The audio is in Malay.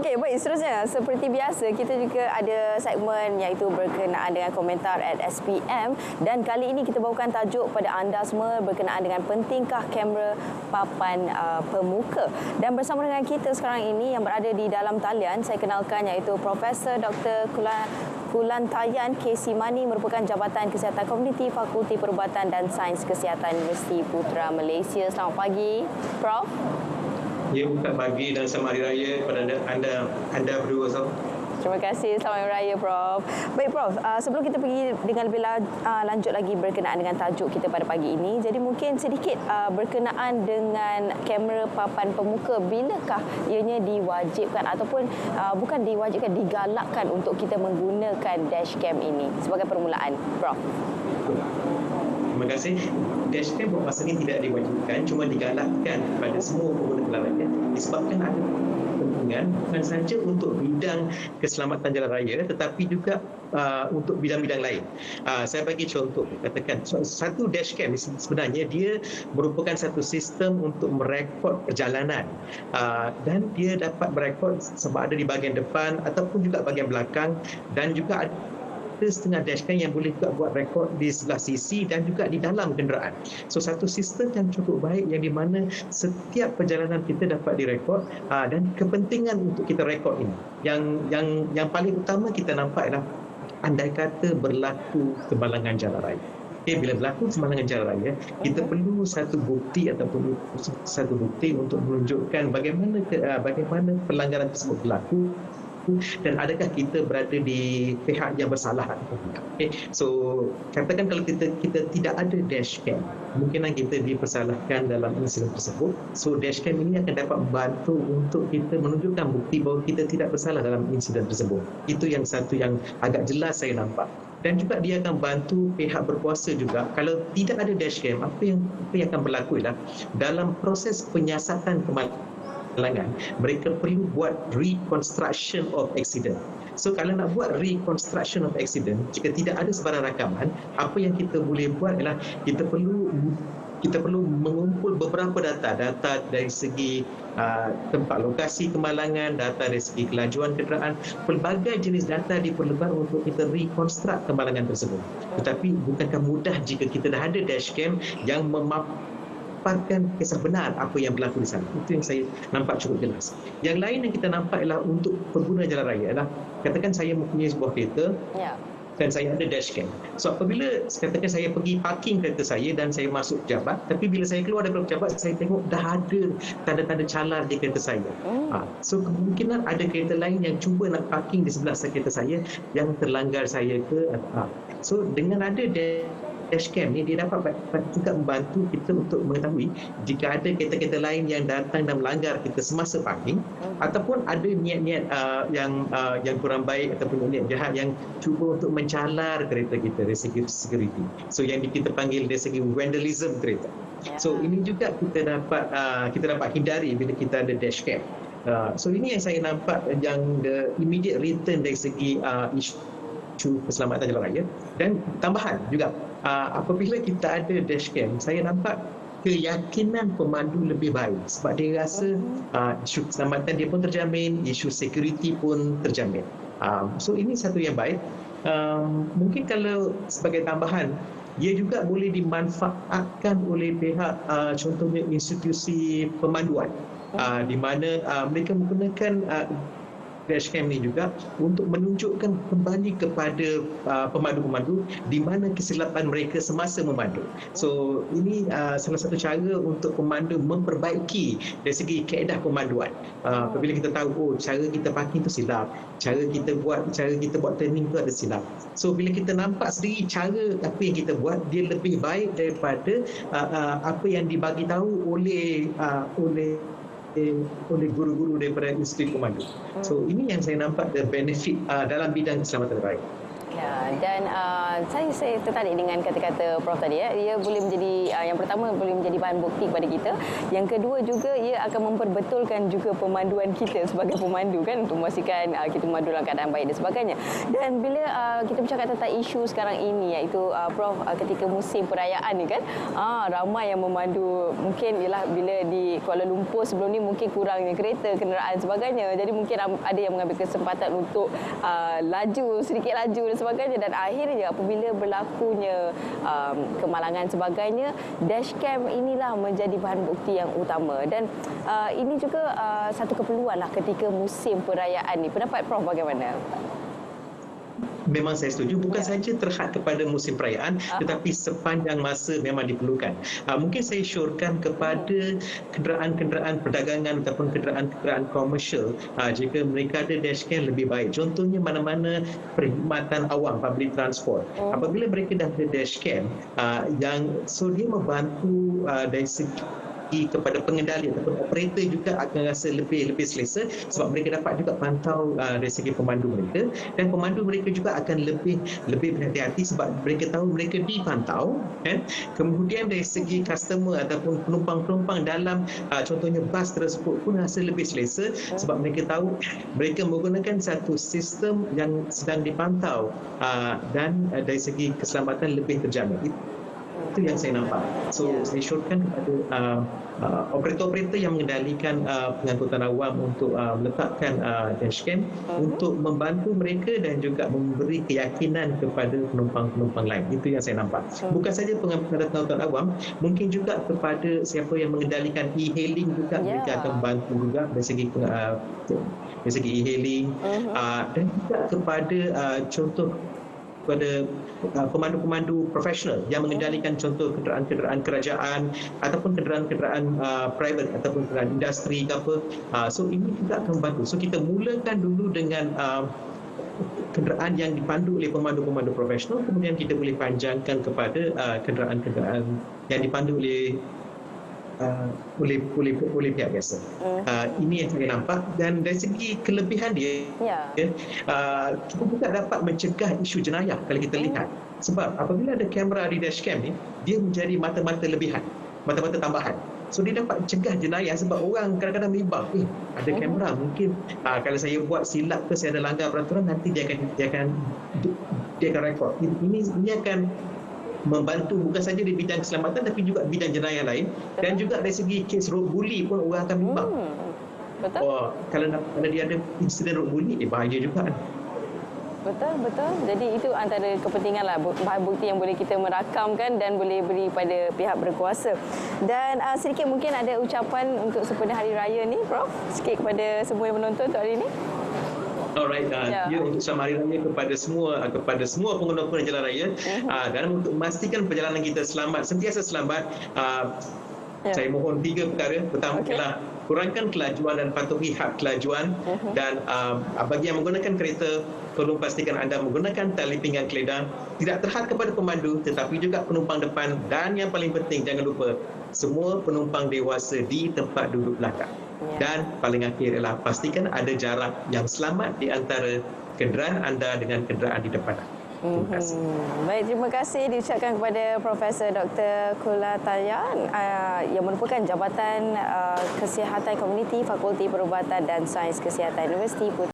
Okey, baik. Seterusnya, seperti biasa, kita juga ada segmen iaitu berkenaan dengan komentar at SPM. Dan kali ini kita bawakan tajuk pada anda semua berkenaan dengan pentingkah kamera papan pemuka. Dan bersama dengan kita sekarang ini yang berada di dalam talian, saya kenalkan iaitu Profesor Dr. Kulantayan K. Simani, merupakan Jabatan Kesihatan Komuniti Fakulti Perubatan dan Sains Kesihatan Universiti Putra Malaysia. Selamat pagi, Prof. Ya, selamat pagi dan selamat Hari Raya kepada anda berdua. Terima kasih. Selamat Hari Raya, Prof. Baik, Prof. Sebelum kita pergi dengan lebih lanjut lagi berkenaan dengan tajuk kita pada pagi ini, jadi mungkin sedikit berkenaan dengan kamera papan pemuka. Bilakah ianya diwajibkan ataupun bukan diwajibkan, digalakkan untuk kita menggunakan dashcam ini sebagai permulaan, Prof? Terima kasih. Dashcam maksudnya tidak diwajibkan, cuma digalakkan kepada semua pengguna jalan raya disebabkan ada kepentingan bukan sahaja untuk bidang keselamatan jalan raya tetapi juga untuk bidang-bidang lain. Saya bagi contoh, katakan satu dashcam sebenarnya dia merupakan satu sistem untuk merekod perjalanan dan dia dapat merekod sama ada di bahagian depan ataupun juga bahagian belakang, dan juga ada setengah dashcam yang boleh juga buat rekod di sebelah sisi dan juga di dalam kenderaan. So satu sistem yang cukup baik yang di mana setiap perjalanan kita dapat direkod dan kepentingan untuk kita rekod ini. Yang paling utama kita nampak ialah andai kata berlaku kemalangan jalan raya. Okay, bila berlaku kemalangan jalan raya, kita perlu satu bukti ataupun satu bukti untuk menunjukkan bagaimana pelanggaran tersebut berlaku dan adakah kita berada di pihak yang bersalah atau tidak. Okay. So katakan kalau kita tidak ada dashcam, kemungkinan kita dipersalahkan dalam insiden tersebut. So dashcam ini akan dapat membantu untuk kita menunjukkan bukti bahawa kita tidak bersalah dalam insiden tersebut. Itu yang satu yang agak jelas saya nampak. Dan juga dia akan bantu pihak berkuasa juga. Kalau tidak ada dashcam, apa yang akan berlaku ialah dalam proses penyiasatan kemalangan, mereka perlu buat reconstruction of accident. So kalau nak buat reconstruction of accident, jika tidak ada sebarang rakaman, apa yang kita boleh buat ialah kita perlu mengumpul beberapa data dari segi tempat lokasi kemalangan, data dari segi kelajuan kenderaan, pelbagai jenis data diperlukan untuk kita reconstruct kemalangan tersebut. Tetapi bukankah mudah jika kita dah ada dashcam yang memaparkan kisah benar apa yang berlaku di sana. Itu yang saya nampak cukup jelas. Yang lain yang kita nampak ialah untuk pengguna jalan raya adalah, katakan saya mempunyai sebuah kereta dan saya ada dashcam. So apabila katakan saya pergi parking kereta saya dan saya masuk pejabat, tapi bila saya keluar daripada pejabat, saya tengok dah ada tanda-tanda calar di kereta saya. So kemungkinan ada kereta lain yang cuba nak parking di sebelah kereta saya yang terlanggar saya ke. So dengan ada dashcam ni, dia dapat juga membantu kita untuk mengetahui jika ada kereta-kereta lain yang datang dan melanggar kita semasa parking, ataupun ada niat-niat yang kurang baik ataupun niat jahat yang cuba untuk mencalar kereta kita dari segi security. So yang kita panggil dari segi vandalism kereta. So ini juga kita dapat hindari bila kita ada dashcam. So ini yang saya nampak yang the immediate return dari segi isu keselamatan jalan raya. Dan tambahan juga, apabila kita ada dashcam, saya nampak keyakinan pemandu lebih baik sebab dia rasa isu keselamatan dia pun terjamin, isu security pun terjamin. So ini satu yang baik. Mungkin kalau sebagai tambahan, ia juga boleh dimanfaatkan oleh pihak contohnya institusi pemanduan, di mana mereka menggunakan dashcam ni juga untuk menunjukkan kembali kepada pemandu-pemandu di mana kesilapan mereka semasa memandu. So ini salah satu cara untuk pemandu memperbaiki dari segi kaedah pemanduan. Apabila kita tahu cara kita parking tu silap, cara kita buat turning tu ada silap. So bila kita nampak sendiri cara apa yang kita buat, dia lebih baik daripada apa yang dibagi tahu oleh guru-guru daripada institusi pemandu. So ini yang saya nampak the benefit dalam bidang keselamatan raya. Ya, dan saya tertarik dengan kata-kata Prof tadi. Ia boleh menjadi, yang pertama boleh menjadi bahan bukti kepada kita. Yang kedua juga ia akan memperbetulkan juga pemanduan kita sebagai pemandu kan, untuk memastikan kita memandu dalam keadaan baik dan sebagainya. Dan bila kita bercakap tentang isu sekarang ini, iaitu Prof, ketika musim perayaan ni kan, ramai yang memandu. Mungkin ialah bila di Kuala Lumpur sebelum ni mungkin kurangnya kereta, kenderaan sebagainya. Jadi mungkin ada yang mengambil kesempatan untuk sedikit laju dan sebagainya, dan akhirnya apabila berlakunya kemalangan sebagainya, dashcam inilah menjadi bahan bukti yang utama. Dan ini juga satu keperluan lah ketika musim perayaan ni. Pendapat Prof bagaimana? Memang saya setuju, bukan saja terhad kepada musim perayaan, tetapi sepanjang masa memang diperlukan. Mungkin saya syorkan kepada kenderaan-kenderaan perdagangan ataupun kenderaan-kenderaan komersial, jika mereka ada dashcam lebih baik. Contohnya mana-mana perkhidmatan awam, public transport. Apabila mereka dah ada dashcam, dia membantu dari segi kepada pengendali ataupun operator juga akan rasa lebih selesa, sebab mereka dapat juga pantau dari segi pemandu mereka, dan pemandu mereka juga akan lebih berhati-hati sebab mereka tahu mereka dipantau kan. Kemudian dari segi customer ataupun penumpang-penumpang dalam contohnya bas tersebut pun rasa lebih selesa sebab mereka tahu mereka menggunakan satu sistem yang sedang dipantau dan dari segi keselamatan lebih terjamin. Itu yang saya nampak. So saya syorkan kepada operator-operator yang mengendalikan pengangkutan awam untuk meletakkan dashcam untuk membantu mereka dan juga memberi keyakinan kepada penumpang-penumpang lain. Itu yang saya nampak. Bukan saja pengangkutan awam, mungkin juga kepada siapa yang mengendalikan e-hailing juga, mereka akan membantu juga dari segi e-hailing, dan juga kepada contoh kepada pemandu-pemandu profesional yang mengendalikan contoh kenderaan-kenderaan kerajaan ataupun kenderaan-kenderaan private ataupun kenderaan industri ke apa. So ini juga akan membantu. So kita mulakan dulu dengan kenderaan yang dipandu oleh pemandu-pemandu profesional, kemudian kita boleh panjangkan kepada kenderaan-kenderaan yang dipandu oleh pihak biasa. Ini yang saya nampak, dan dari segi kelebihan dia, kita juga dapat mencegah isu jenayah kalau kita lihat. Sebab apabila ada kamera di dashcam ni, dia menjadi mata-mata lebihan, mata-mata tambahan. So dia dapat cegah jenayah sebab orang kadang-kadang menimbang, ada kamera, mungkin kalau saya buat silap ke, saya ada langgar peraturan, nanti dia akan rekod. Ini akan membantu bukan saja di bidang keselamatan tapi juga bidang jenayah lain, dan juga dari segi kes road bully pun orang akan bimbang. Betul. Kalau dia ada insiden road bully, bahaya juga kan. Betul. Jadi itu antara kepentingan lah, bahan bukti yang boleh kita merakamkan dan boleh beri pada pihak berkuasa. Dan sedikit mungkin ada ucapan untuk sempena Hari Raya ni, Prof, sikit kepada semua yang menonton untuk hari ini. Alright, untuk selamat Hari Raya kepada semua pengguna jalan raya, dan untuk memastikan perjalanan kita sentiasa selamat, saya mohon 3 perkara. Pertama ialah kurangkan kelajuan dan patuhi had kelajuan, dan bagi yang menggunakan kereta, tolong pastikan anda menggunakan tali pinggang keledar, tidak terhad kepada pemandu tetapi juga penumpang depan, dan yang paling penting jangan lupa semua penumpang dewasa di tempat duduk belakang. Dan paling akhir ialah pastikan ada jarak yang selamat di antara kenderaan anda dengan kenderaan di depan. Terima kasih. Baik, terima kasih diucapkan kepada Profesor Dr. Kulataya yang merupakan Jabatan Kesihatan Komuniti Fakulti Perubatan dan Sains Kesihatan Universiti